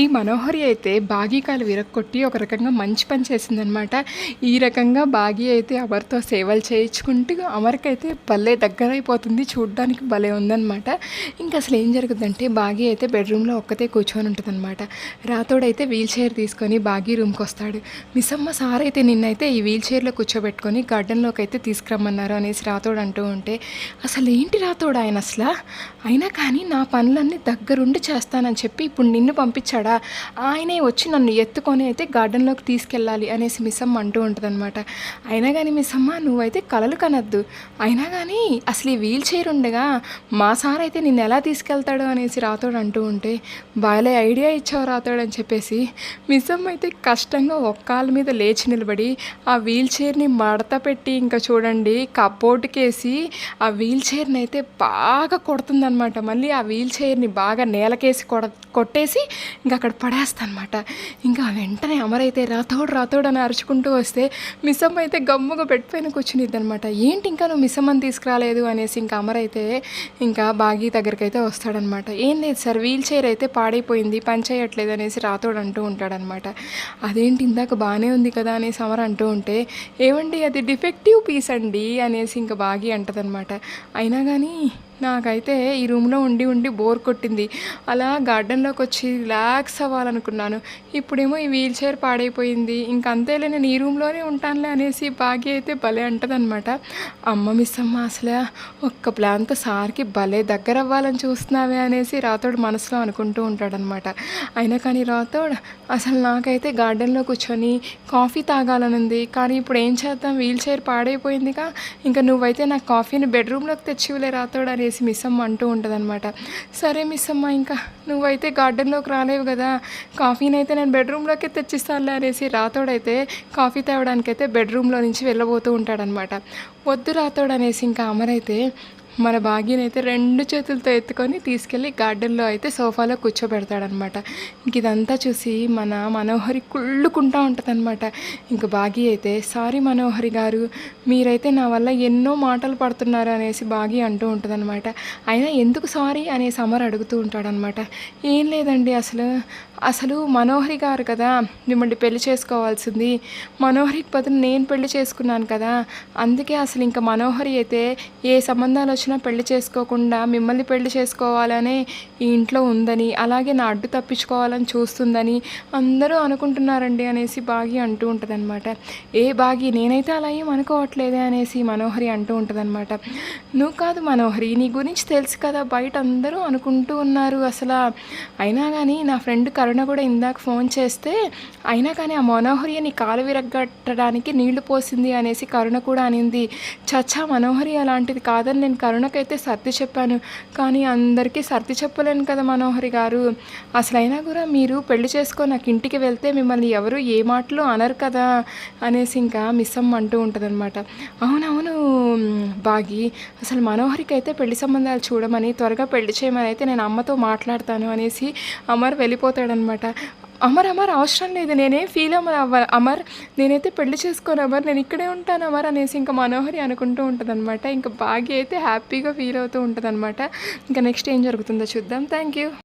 ఈ మనోహరి అయితే బాగీ కాలు విరక్కొట్టి ఒక రకంగా మంచి పని చేసిందనమాట. ఈ రకంగా బాగీ అయితే అమర్‌తో సేవలు చేయించుకుంటూ అమర్‌కైతే భలే దగ్గరైపోతుంది. చూడ్డానికి భలే ఉందనమాట. ఇంక అసలు ఏం జరుగుద్దంటే బాగీ అయితే బెడ్‌రూమ్‌లో ఒక్కతే కూర్చొని ఉంటదనమాట. రాతోడైతే వీల్ చైర్ తీసుకొని బాగీ రూమ్‌కొస్తాడు. మిస్సమ్మ సార్ అయితే నిన్నైతే ఈ వీల్ చైర్‌లో కూర్చోబెట్టుకొని గార్డెన్‌లోకి అయితే తీసుకురమ్మన్నారు అనేసి రాతోడు అంటూ ఉంటే, అసలేంటి రాతోడు ఆయన అసల? అయినా కానీ నా పనులన్నీ దగ్గరుండి చేస్తానని చెప్పి ఇప్పుడు నిన్ను పంపించాడా? ఆయనే వచ్చి నన్ను ఎత్తుకొని అయితే గార్డెన్లోకి తీసుకెళ్ళాలి అనేసి మిస్సమ్మ అంటూ ఉంటుందన్నమాట. అయినా కానీ మిస్సమ్మ నువ్వైతే కలలు కనద్దు, అయినా కానీ అసలు ఈ వీల్ చైర్ ఉండగా మా సార్ అయితే నిన్ను ఎలా తీసుకెళ్తాడు అనేసి రాతోడు అంటూ ఉంటే, బాలే ఐడియా ఇచ్చావు రాతోడు అని చెప్పేసి మిస్సమ్మ అయితే కష్టంగా ఒక్కాల మీద లేచి నిలబడి ఆ వీల్ చైర్ని మడత పెట్టి ఇంకా చూడండి కప్బోర్డ్కేసి ఆ వీల్ చైర్ని అయితే బాగా కొడుతుందనమాట. మళ్ళీ ఆ వీల్ చైర్ని బాగా నేలకేసి కొట్టేసి ఇంకా అక్కడ పడేస్తానమాట. ఇంకా వెంటనే అమరైతే రాతోడు అని అరుచుకుంటూ వస్తే మిస్సమ్మ అయితే గమ్ముగా పెట్టిపోయిన కూర్చునిద్ది అనమాట. ఏంటి ఇంకా నువ్వు మిస్సమ్మని తీసుకురాలేదు అనేసి ఇంకా అమరైతే ఇంకా బాగీ దగ్గరికి అయితే వస్తాడనమాట. ఏం లేదు సార్, వీల్ చైర్ అయితే పాడైపోయింది, పని చేయట్లేదు అనేసి రాతోడు అంటూ ఉంటాడనమాట. అదేంటి ఇందాక బాగానే ఉంది కదా అనేసి అమర్ అంటూ ఉంటే, ఏమండి అది డిఫెక్టివ్ పీస్ అండి అనేసి ఇంకా బాగీ అంటదనమాట. అయినా కానీ నాకైతే ఈ రూమ్లో ఉండి బోర్ కొట్టింది, అలా గార్డెన్లోకి వచ్చి రిలాక్స్ అవ్వాలనుకున్నాను, ఇప్పుడేమో ఈ వీల్ చైర్ పాడైపోయింది, ఇంక అంతేలే నేను ఈ రూమ్లోనే ఉంటానులే అనేసి బాగీ అయితే భలే అంటదనమాట. అమ్మ మిస్సమ్మ అసలు ఒక్క ప్లాన్తో సార్కి భలే దగ్గర అవ్వాలని చూస్తున్నావే అనేసి రాతోడు మనసులో అనుకుంటూ ఉంటాడనమాట. అయినా కానీ రాతోడు అసలు నాకైతే గార్డెన్లో కూర్చొని కాఫీ తాగాలనుంది, కానీ ఇప్పుడు ఏం చేద్దాం, వీల్ చైర్ పాడైపోయిందిగా, ఇంకా నువ్వైతే నాకు కాఫీని బెడ్రూమ్లోకి తెచ్చివలే రాతోడు అనేసి మిస్సమ్మ అంటూ ఉంటుందన్నమాట. సరే మిస్సమ్మ, ఇంకా నువ్వైతే గార్డెన్లోకి రాలేవు కదా, కాఫీని అయితే నేను బెడ్రూమ్లోకి తెచ్చిస్తానులే అనేసి రాతోడైతే కాఫీ తేవడానికైతే బెడ్రూమ్లో నుంచి వెళ్ళబోతూ ఉంటాడనమాట. వద్దు రాతోడు అనేసి ఇంకా అమరైతే మన బాగీని అయితే 2 చేతులతో ఎత్తుకొని తీసుకెళ్ళి గార్డెన్లో అయితే సోఫాలో కూర్చోబెడతాడనమాట. ఇంక ఇదంతా చూసి మన మనోహరి కుళ్ళుకుంటూ ఉంటుందన్నమాట. ఇంక బాగీ అయితే సారీ మనోహరి గారు, మీరైతే నా వల్ల ఎన్నో మాటలు పడుతున్నారు అనేసి బాగీ అంటూ ఉంటుందన్నమాట. అయినా ఎందుకు సారీ అనేసి అమర్ అడుగుతూ ఉంటాడనమాట. ఏం లేదండి, అసలు మనోహరి గారు కదా మిమ్మల్ని పెళ్లి చేసుకోవాల్సింది, మనోహరికి బదులు నేను పెళ్లి చేసుకున్నాను కదా, అందుకే అసలు ఇంకా మనోహరి అయితే ఏ సంబంధాలు వచ్చినా పెళ్లి చేసుకోకుండా మిమ్మల్ని పెళ్లి చేసుకోవాలనే ఈ ఇంట్లో ఉందని, అలాగే నా అడ్డు తప్పించుకోవాలని చూస్తుందని అందరూ అనుకుంటున్నారండి అనేసి బాగి అంటూ ఉంటుందన్నమాట. ఏ బాగి, నేనైతే అలా ఏం అనుకోవట్లేదే అనేసి మనోహరి అంటూ ఉంటుందన్నమాట. నువ్వు కాదు మనోహరి, నీ గురించి తెలుసు కదా, బయట అందరూ అనుకుంటూ ఉన్నారు అసలు. అయినా కానీ నా ఫ్రెండ్ కరుణ కూడా ఇందాక ఫోన్ చేస్తే, అయినా కానీ ఆ మనోహరి నీ కాలు విరగట్టడానికి నీళ్లు పోసింది అనేసి కరుణ కూడా అనింది. చచ్చా, మనోహరి అలాంటిది కాదని నేను కరుణకైతే సర్ది చెప్పాను, కానీ అందరికీ సర్ది చెప్పలేను కదా మనోహరి గారు, అసలైనా కూడా మీరు పెళ్లి చేసుకొని నాకు ఇంటికి వెళ్తే మిమ్మల్ని ఎవరు ఏ మాటలు అనరు కదా అనేసి ఇంకా మిస్సమ్మ అంటూ ఉంటుందన్నమాట. అవునవును బాగి, అసలు మనోహరికి అయితే పెళ్లి సంబంధాలు చూడమని, త్వరగా పెళ్లి చేయమని అయితే నేను అమ్మతో మాట్లాడతాను అనేసి అమర్ వెళ్ళిపోతాడనమాట. అమర్ అవసరం లేదు, నేనేం ఫీల్ అమర్, నేనైతే పెళ్లి చేసుకోను అమర్, నేను ఇక్కడే ఉంటాను అమర్ అనేసి ఇంకా మనోహరి అనుకుంటూ ఉంటుందన్నమాట. ఇంకా బాగి అయితే హ్యాపీగా ఫీల్ అవుతూ ఉంటుందన్నమాట. ఇంకా నెక్స్ట్ ఏం జరుగుతుందో చూద్దాం. Thank you.